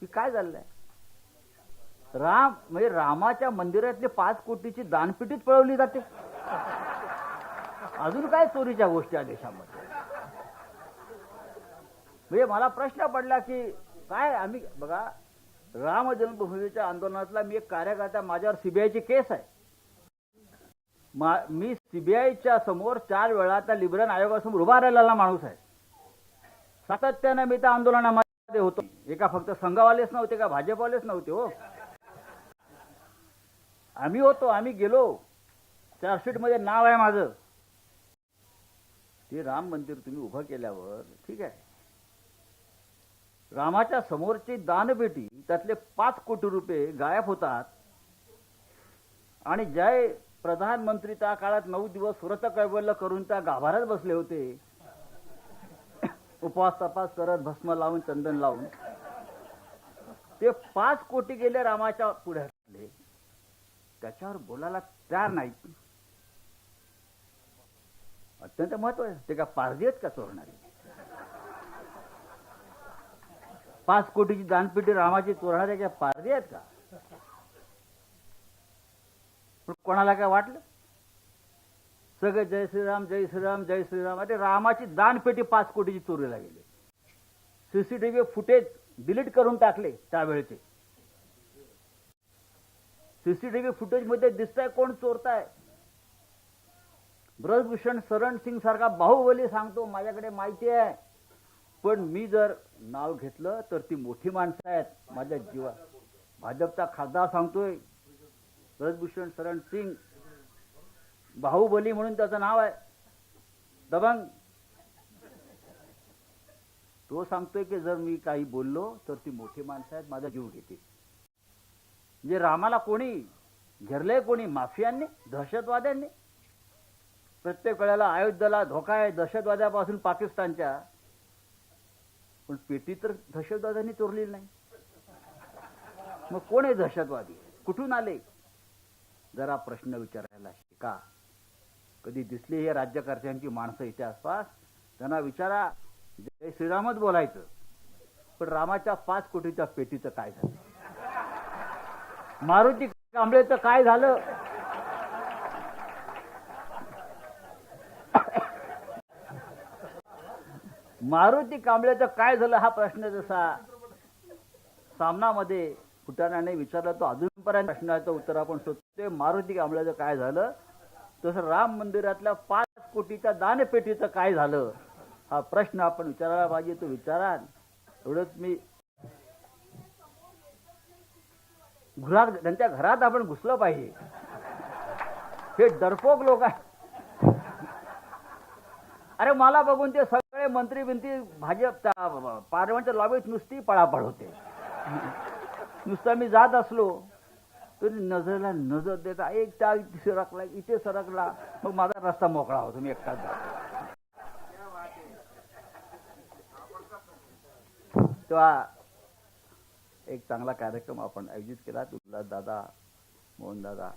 की काय झालंय? राम म्हणजे रामाच्या मंदिरातले 5 कोटीची दानपेटीच पळवली जाते. अजून काय चोरीच्या गोष्टी आहेत देशामध्ये? म्हणजे मला प्रश्न पडला की काय आम्ही बघा, राम जन्मभूमीच्या आंदोलनातला मी एक कार्यकर्ता, माझ्यावर सीबीआयची केस आहे. मी सीबीआयच्या समोर 4 वेळा त्या लिबरल आयोगासमोर उभा राहिलेला माणूस आहे. सातत्याने मी त्या आंदोलनामध्ये होतो. एका फक्त संघवालेच नव्हते का भाजपवालेच नव्हते हो, आम्ही होतो. आम्ही गेलो, चार्जशीट मध्ये नाव आहे माझं. ते राम मंदिर तुम्ही उभं केल्यावर ठीक आहे, रामाच्या समोरची दानपेटी त्यातले 5 कोटी रुपये गायब होतात. आणि जय प्रधानमंत्री त्या काळात 9 दिवस व्रत कैवल्य करून त्या गाभाऱ्यात बसले होते, उपवास तपास करत, भस्म लावून, चंदन लावून. ते 5 कोटी गेले रामाच्या पुढ्यातले, त्याच्यावर बोलायला तयार नाही. अत्यंत महत्व आहे. ते का पारधी आहेत का चोरणारी? 5 कोटीची दानपेटी रामाची चोरणारे काय पारधी आहेत का? पण कोणाला काय वाटलं? सगळे जय श्रीराम जय श्रीराम जय श्रीराम. अरे रामाची दानपेटी 5 कोटीची चोरीला गेली. सीसीटीव्ही फुटेज डिलीट करून टाकले त्यावेळेचे. सीसीटीव्ही फुटेज मध्ये दिसतंय कोण चोरताय. ब्रजभूषण शरण सिंग सारखा बाहुबली सांगतो माझ्याकडे माहिती आहे, पण मी जर नाव घेतलं तर ती मोठी माणसं आहेत माझ्या जीवा. भाजपचा खासदार सांगतोय ब्रजभूषण शरण सिंग, बाहुबली म्हणून त्याचं नाव आहे, दबंग. तो सांगतोय की जर मी काही बोललो तर ती मोठी माणसं आहेत, माझा जीव घेतील. म्हणजे रामाला कोणी घेरलंय? कोणी माफियांनी, दहशतवाद्यांनी. प्रत्येक वेळेला अयोध्येला धोका आहे दहशतवाद्यापासून पाकिस्तानच्या, पण पेटी तर दहशतवाद्यांनी चोरलेली नाही. मग कोण आहे दहशतवादी? कुठून आले? जरा प्रश्न विचारायला शिका. कधी दिसली हे राज्यकर्त्यांची माणसं इथे आसपास, त्यांना विचारा. जय श्रीरामच बोलायचं, पण रामाच्या 5 कोटीच्या पेटीचं काय झालं? मारुती कांबळेचं काय झालं? मारुती कांबळेचं काय झालं हा प्रश्न जसा सामनामध्ये फुटाण्याने विचारला, तो अजूनपर्यंत प्रश्नाचं उत्तर आपण शोधतोय. मारुती कांबळेचं काय झालं, तसं राम मंदिरातल्या 5 कोटीच्या दानपेटीचं काय झालं हा प्रश्न आपण विचारायला पाहिजे. तो विचारा. एवढंच मी त्यांच्या घरात आपण घुसलं पाहिजे. हे डरपोक लोक आहे. अरे मला बघून ते सगळे मंत्री बिंत्री भाजपच्या पार्लमेंटच्या लॉबीत नुसती पळापळ होते. नुसतं मी जात असलो तर नजरेला नजर देता एक त्या इथे सरकला, इथे सरकला, मग माझा रस्ता मोकळा होतो, मी एकटाच जातो. तेव्हा एक चांगला कार्यक्रम आपण आयोजित केला. तुला दादा, मोहन दादा